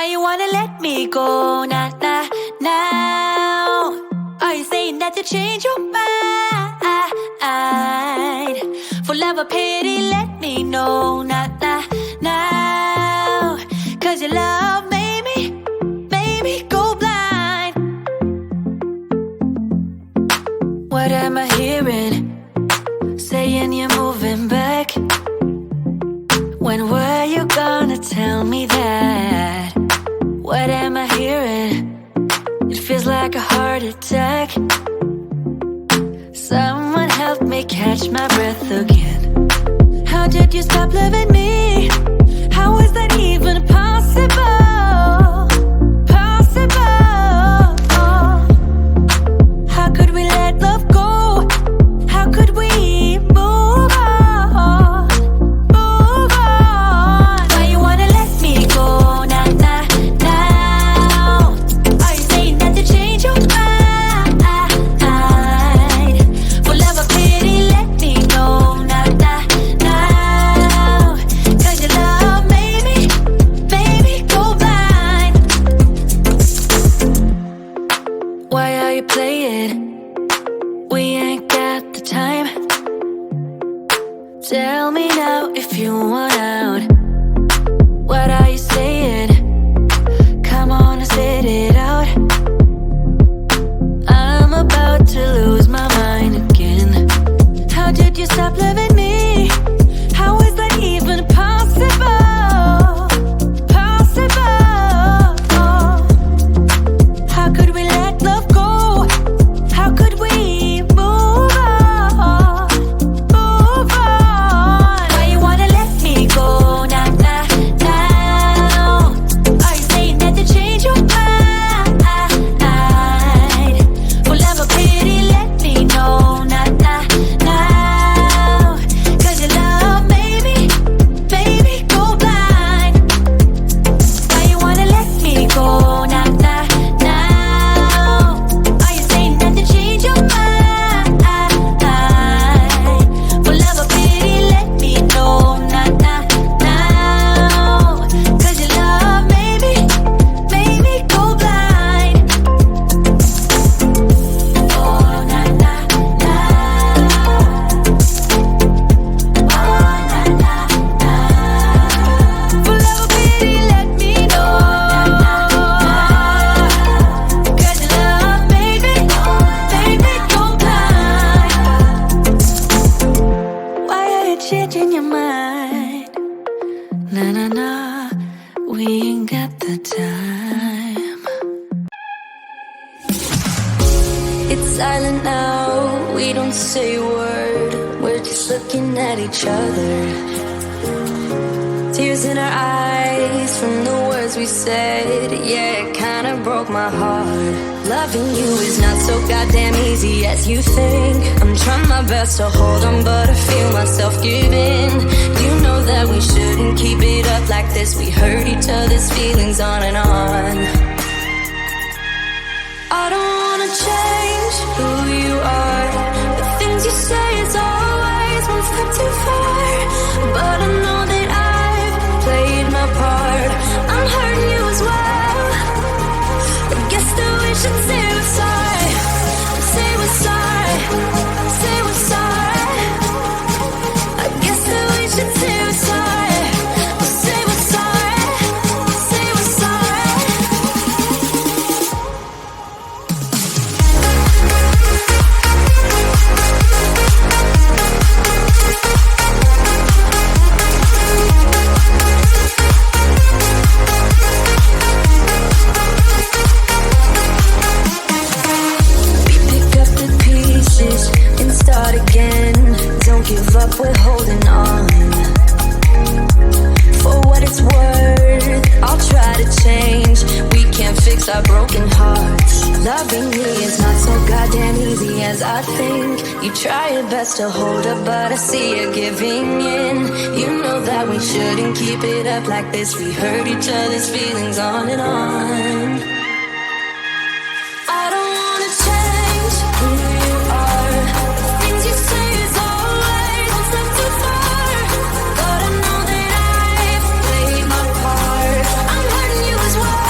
Why you wanna let me go now? Are you saying that you change your mind? For love or pity, let me know now. Cause your love made me go blind. What am I hearing? Saying you're moving back. When were you gonna tell me that? What am I hearing? It feels like a heart attack. Someone help me catch my breath again. How did you stop loving me? How was that even possible? How could we let love go? How could we move on? Why you wanna let me go now? Are you saying that you change your mind? For love or pity, let me know now. Cause your love made me go blind. Why are you playing? We ain't got the time. Tell me now if you want out. What are you saying? Come on and spit it out. I'm about to lose my mind again. How did you stop loving me? How is that even possible? How could we let love go? How could we move on? Why you wanna let me go now? Are you saying that you change your mind? For love or pity, let me know now. Cause your love made me go blind. Why you wanna let me go now? Are you saying that you change your mind? For love or pity, let me know now. Cause your love made me go blind. Oh, nah. For love or pity, let me know. Cause your love made me go blind. Why are you changing your mind? Nah, we ain't got the time. It's silent now, we don't say a word. We're just looking at each other. Tears in our eyes from the words we said. Yeah, it kinda broke my heart. Loving you is not so goddamn easy as you think. I'm trying my best to hold on, but I feel myself giving. You know that we shouldn't keep it up like this. We hurt each other's feelings on and on. I don't wanna change who you are. The things you say is always one step too far. But I know that I've played my part. I'm hurting you as well. I guess that we should say we're sorry. Say we're sorry. Say we're sorry. I guess that we should say we're sorry. Say we're sorry. Say we're sorry. We're holding on. For what it's worth, I'll try to change. We can't fix our broken hearts. Loving me is not so goddamn easy as I think. You try your best to hold up, but I see you giving in. You know that we shouldn't keep it up like this. We hurt each other's feelings on and on. I don't wanna change who you are. The things you say is always one step too far. But I know that I've played my part. I'm hurting you as well.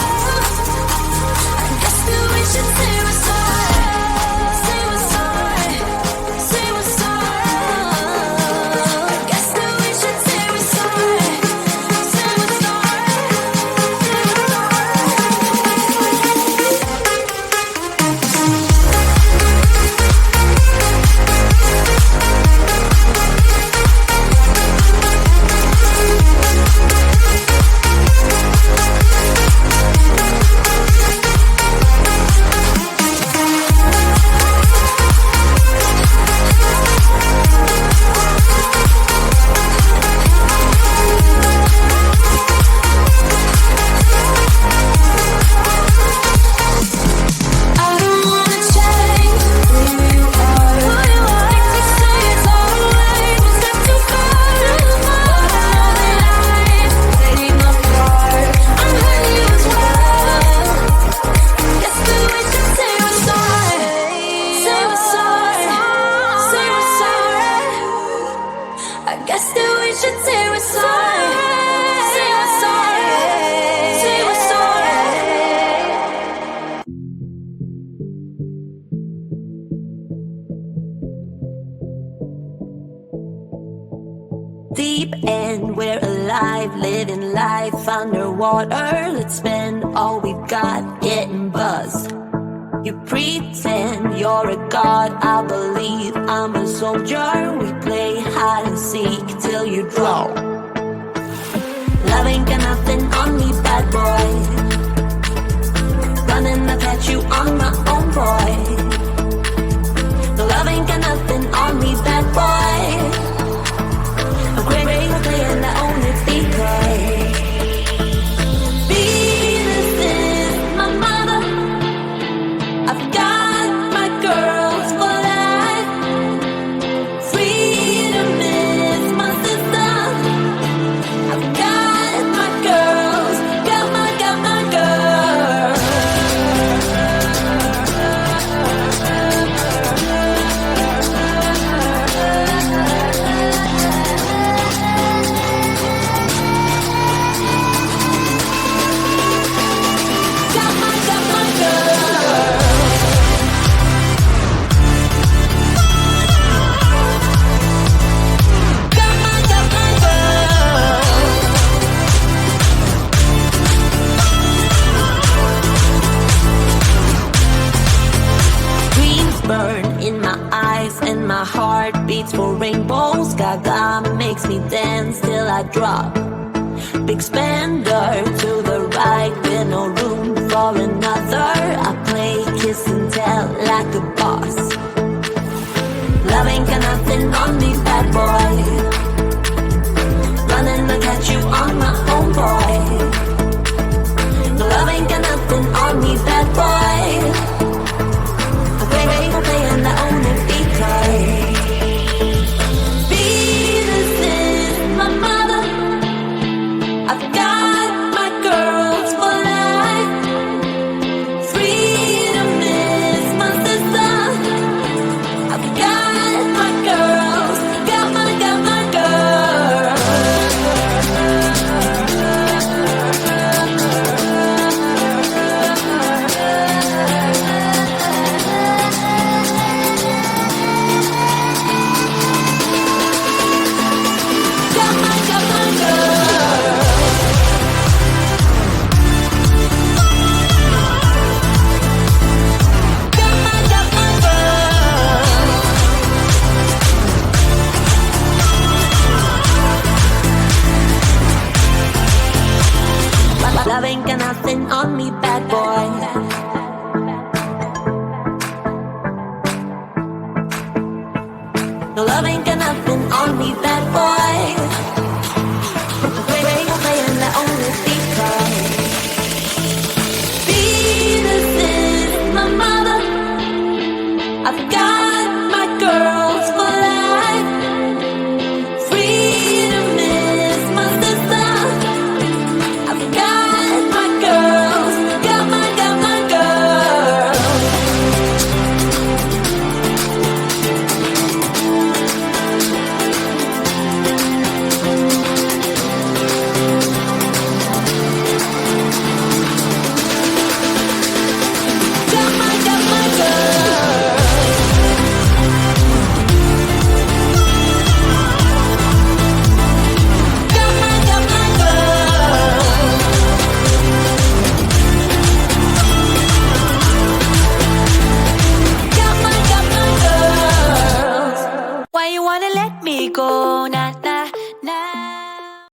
water. Let's spend all we've got getting buzzed. You pretend you're a god, I believe I'm a soldier. We play hide and seek till you draw. Love ain't got nothing on me, bad boy. Running, I'll catch you on my own, boy. No, love ain't got nothing on me, bad boy. I'm great for playing that only decoy. Venus is my mother. I've got my girls for life. Freedom is my sister. I've got my girls, got my girls. Got my girls. Got my girls. Dreams burn in my eyes and my heart beats for rainbows. Gaga makes me dance till I drop. Big spender to the right with no room for another. I play kiss and tell like a boss. Love ain't got nothing on me, bad boy. Running to catch you on my own, boy. No, love ain't got nothing on me, bad boy. I'm great for playing the only decoy. Venus is my mother. I've got my girls for life. Freedom is my sister. I've got my girls, got my girls. Got my girls. Got my girls. Love ain't got nothing on me, bad boy. No, love ain't got nothing on me, bad boy. Great for playing the only decoy. Venus is my mother. I've got my girls for life. Freedom is my sister. I've got my girls, got my girls. Got my girls. Got my girls. Got my girls. Why you wanna let me go?